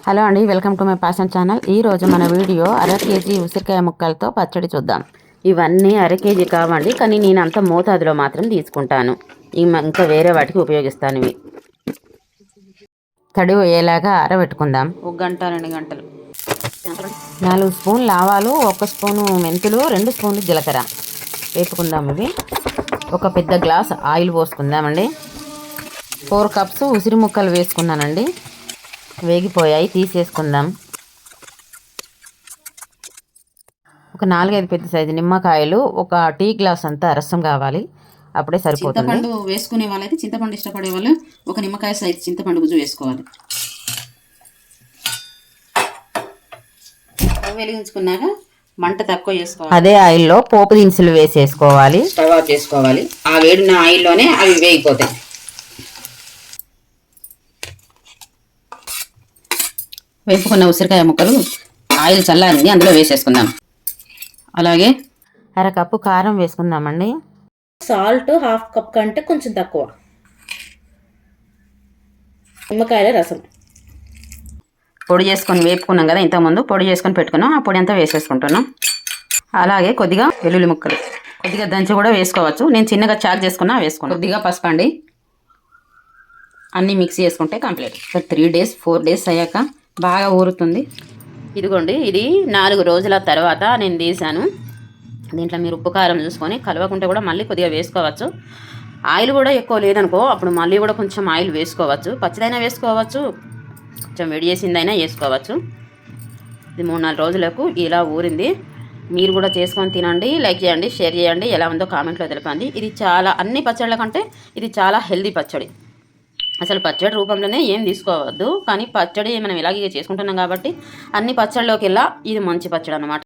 Hello అండి, welcome to my passion channel. ఈరోజు మన వీడియో కేజీ ఉసిరికాయ ముక్కలతో పచ్చడి చూద్దాం. ఇవన్నీ కేజీ కావండి, కానీ నేను అంత మోతాదులో మాత్రం తీసుకుంటాను. ఇంకా వేరే వాటికి ఉపయోగిస్తాను. ఇవి తడి అయ్యేలాగా ఆరబెట్టుకుందాం. 1 గంట 2 గంటలు. 4 స్పూన్లు ఆవాలు, 1 స్పూను మెంతులు, 2 స్పూన్లు జీలకర్ర వేపుకుందాం. ఇవి ఒక పెద్ద గ్లాస్ ఆయిల్ పోసుకుందామండి. 4 కప్స్ ఉసిరి ముక్కలు వేసుకున్నానండి. వేగిపోయాయి, తీసేసుకుందాం. ఒక 4-5 పెద్ద సైజు నిమ్మకాయలు, ఒక టీ గ్లాస్ అంతా రసం కావాలి, అప్పుడే సరిపోతుంది. చింతపండు వేసుకునే వాళ్ళైతే, చింతపండు ఇష్టపడే వాళ్ళు ఒక నిమ్మకాయ సైజు చింతపండు గుజ్జు వేసుకోవాలి. వెలిగించుకున్నాక మంట తక్కువ చేసుకోవాలి. అదే ఆయిల్లో పోపు దినుసులు వేసేసుకోవాలి. స్టవ్ ఆఫ్ చేసుకోవాలి. ఆ వేడిన ఆయిల్లోనే అవి వేగిపోతాయి. వేపుకున్న ఉసిరికాయ ముక్కలు ఆయిల్ చల్లారింది, అందులో వేసేసుకుందాం. అలాగే 1/2 కప్పు కారం వేసుకుందామండి. సాల్ట్ 1/2 కప్ కంటే కొంచెం తక్కువ. నిమ్మకాయల రసం పొడి చేసుకొని వేపుకున్నాం కదా, ఇంతకుముందు పొడి చేసుకొని పెట్టుకున్నాం. ఆ పొడి అంతా వేసేసుకుంటున్నాం. అలాగే కొద్దిగా వెల్లుల్లి ముక్కలు, కొద్దిగా దంచి కూడా వేసుకోవచ్చు. నేను చిన్నగా చాక్ చేసుకున్నా వేసుకున్నాను. కొద్దిగా పసుపు అండి. అన్నీ మిక్స్ చేసుకుంటే కంప్లీట్. 3 days 4 days అయ్యాక బాగా ఊరుతుంది. ఇదిగోండి, ఇది 4 రోజుల తర్వాత నేను తీసాను. దీంట్లో మీరు ఉప్పు కారం చూసుకొని కలవకుంటే కూడా మళ్ళీ కొద్దిగా వేసుకోవచ్చు. ఆయిల్ కూడా ఎక్కువ లేదనుకో, అప్పుడు మళ్ళీ కూడా కొంచెం ఆయిల్ వేసుకోవచ్చు. పచ్చిదైనా వేసుకోవచ్చు, కొంచెం వేడి చేసిందైనా వేసుకోవచ్చు. ఇది 3-4 రోజులకు ఇలా ఊరింది. మీరు కూడా చేసుకొని తినండి. లైక్ చేయండి, షేర్ చేయండి. ఎలా ఉందో కామెంట్లో తెలపండి. ఇది చాలా, అన్ని పచ్చళ్ళ కంటే ఇది చాలా హెల్దీ పచ్చడి. అసలు పచ్చడి రూపంలోనే ఏం తీసుకోవద్దు, కానీ పచ్చడి మనం ఇలాగే చేసుకుంటున్నాం కాబట్టి అన్ని పచ్చళ్ళలోకి వెళ్ళా ఇది మంచి పచ్చడి అన్నమాట.